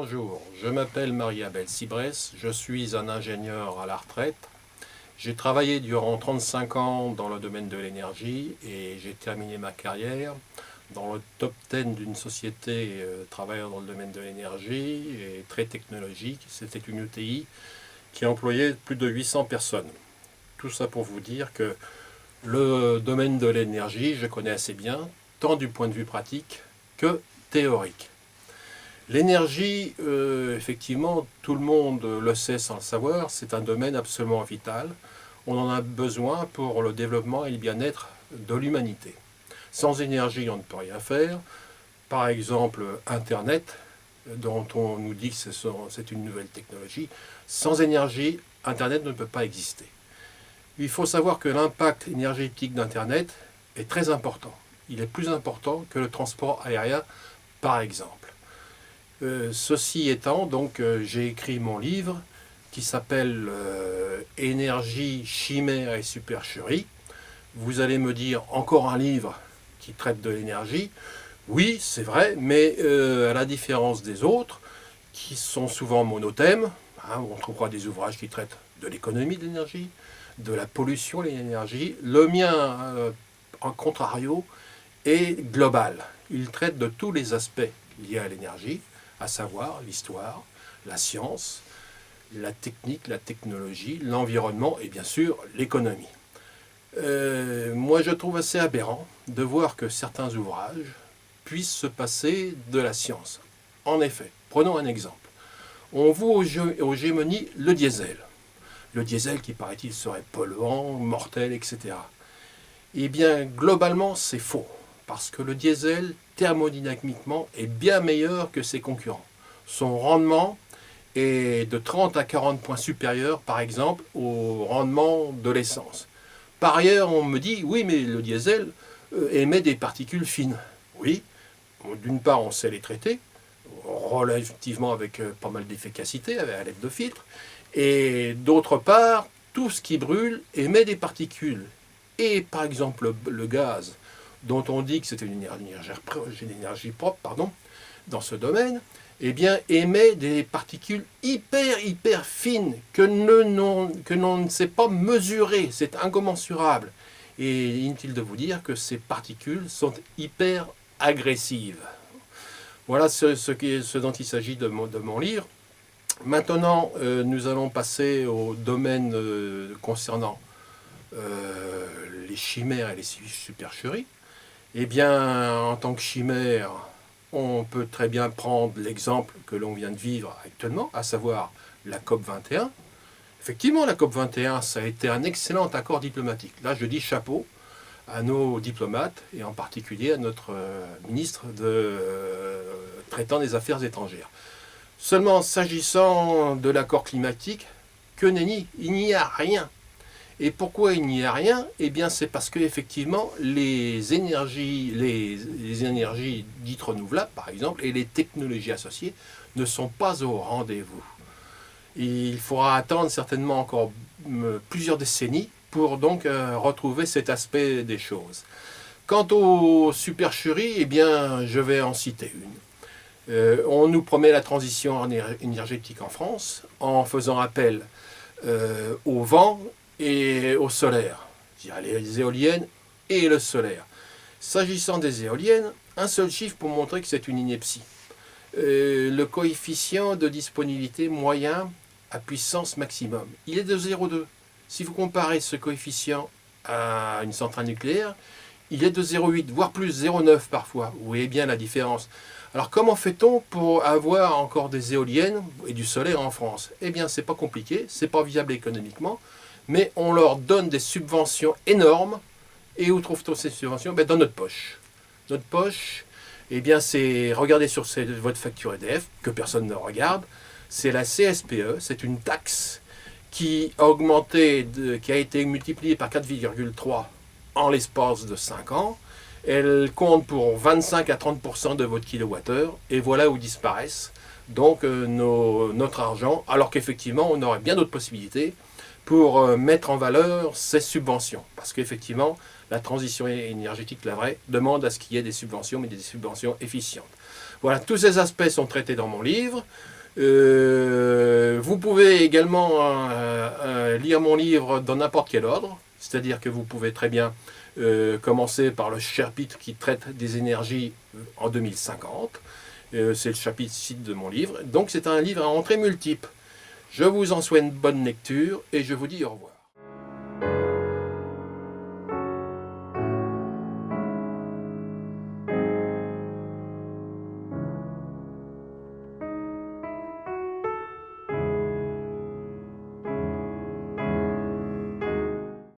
Bonjour, je m'appelle Marie-Abel Cibrès, je suis un ingénieur à la retraite. J'ai travaillé durant 35 ans dans le domaine de l'énergie et j'ai terminé ma carrière dans le top 10 d'une société travaillant dans le domaine de l'énergie et très technologique. C'était une ETI qui employait plus de 800 personnes. Tout ça pour vous dire que le domaine de l'énergie, je connais assez bien, tant du point de vue pratique que théorique. L'énergie, effectivement, tout le monde le sait sans le savoir, c'est un domaine absolument vital. On en a besoin pour le développement et le bien-être de l'humanité. Sans énergie, on ne peut rien faire. Par exemple, Internet, dont on nous dit que c'est une nouvelle technologie. Sans énergie, Internet ne peut pas exister. Il faut savoir que l'impact énergétique d'Internet est très important. Il est plus important que le transport aérien, par exemple. Ceci étant, donc, j'ai écrit mon livre qui s'appelle Énergie, chimère et supercherie. Vous allez me dire, encore un livre qui traite de l'énergie. Oui, c'est vrai, mais à la différence des autres, qui sont souvent monothèmes, on trouvera des ouvrages qui traitent de l'économie de l'énergie, de la pollution de l'énergie. Le mien, en contrario, est global. Il traite de tous les aspects liés à l'énergie, à savoir l'histoire, la science, la technique, la technologie, l'environnement et bien sûr l'économie. Moi je trouve assez aberrant de voir que certains ouvrages puissent se passer de la science. En effet, prenons un exemple. On voit aux gémonies le diesel. Le diesel qui paraît-il serait polluant, mortel, etc. Eh bien globalement c'est faux. Parce que le diesel, thermodynamiquement, est bien meilleur que ses concurrents. Son rendement est de 30 à 40 points supérieur, par exemple, au rendement de l'essence. Par ailleurs, on me dit, oui, mais le diesel émet des particules fines. Oui, d'une part, on sait les traiter, relativement avec pas mal d'efficacité, à l'aide de filtres, et d'autre part, tout ce qui brûle émet des particules. Et par exemple, le gaz, dont on dit que c'est une énergie propre, dans ce domaine, eh bien, émet des particules hyper fines que l'on ne sait pas mesurer. C'est incommensurable. Et inutile de vous dire que ces particules sont hyper agressives. Voilà ce dont il s'agit de mon livre. Maintenant, nous allons passer au domaine concernant les chimères et les supercheries. Eh bien, en tant que chimère, on peut très bien prendre l'exemple que l'on vient de vivre actuellement, à savoir la COP21. Effectivement, la COP21, ça a été un excellent accord diplomatique. Là, je dis chapeau à nos diplomates, et en particulier à notre ministre traitant des Affaires étrangères. Seulement, s'agissant de l'accord climatique, que nenni, il n'y a rien. Et pourquoi il n'y a rien? Eh bien, c'est parce qu'effectivement, les énergies dites renouvelables, par exemple, et les technologies associées ne sont pas au rendez-vous. Il faudra attendre certainement encore plusieurs décennies pour donc retrouver cet aspect des choses. Quant aux supercheries, eh bien, je vais en citer une. On nous promet la transition énergétique en France en faisant appel au vent et au solaire, c'est-à-dire les éoliennes et le solaire. S'agissant des éoliennes, un seul chiffre pour montrer que c'est une ineptie. Le coefficient de disponibilité moyen à puissance maximum, il est de 0,2. Si vous comparez ce coefficient à une centrale nucléaire, il est de 0,8, voire plus 0,9 parfois. Vous voyez bien la différence. Alors comment fait-on pour avoir encore des éoliennes et du solaire en France? Eh bien, c'est pas compliqué, c'est pas viable économiquement, mais on leur donne des subventions énormes. Et où trouve-t-on ces subventions? Dans notre poche. Notre poche, eh bien, c'est, regardez sur votre facture EDF, que personne ne regarde, c'est la CSPE, c'est une taxe qui a été multipliée par 4,3 en l'espace de 5 ans. Elle compte pour 25 à 30% de votre kilowattheure, et voilà où disparaissent donc notre argent, alors qu'effectivement, on aurait bien d'autres possibilités pour mettre en valeur ces subventions. Parce qu'effectivement, la transition énergétique, la vraie, demande à ce qu'il y ait des subventions, mais des subventions efficientes. Voilà, tous ces aspects sont traités dans mon livre. Vous pouvez également lire mon livre dans n'importe quel ordre, c'est-à-dire que vous pouvez très bien commencer par le chapitre qui traite des énergies en 2050. C'est le chapitre 6 de mon livre. Donc c'est un livre à entrée multiple. Je vous en souhaite une bonne lecture et je vous dis au revoir.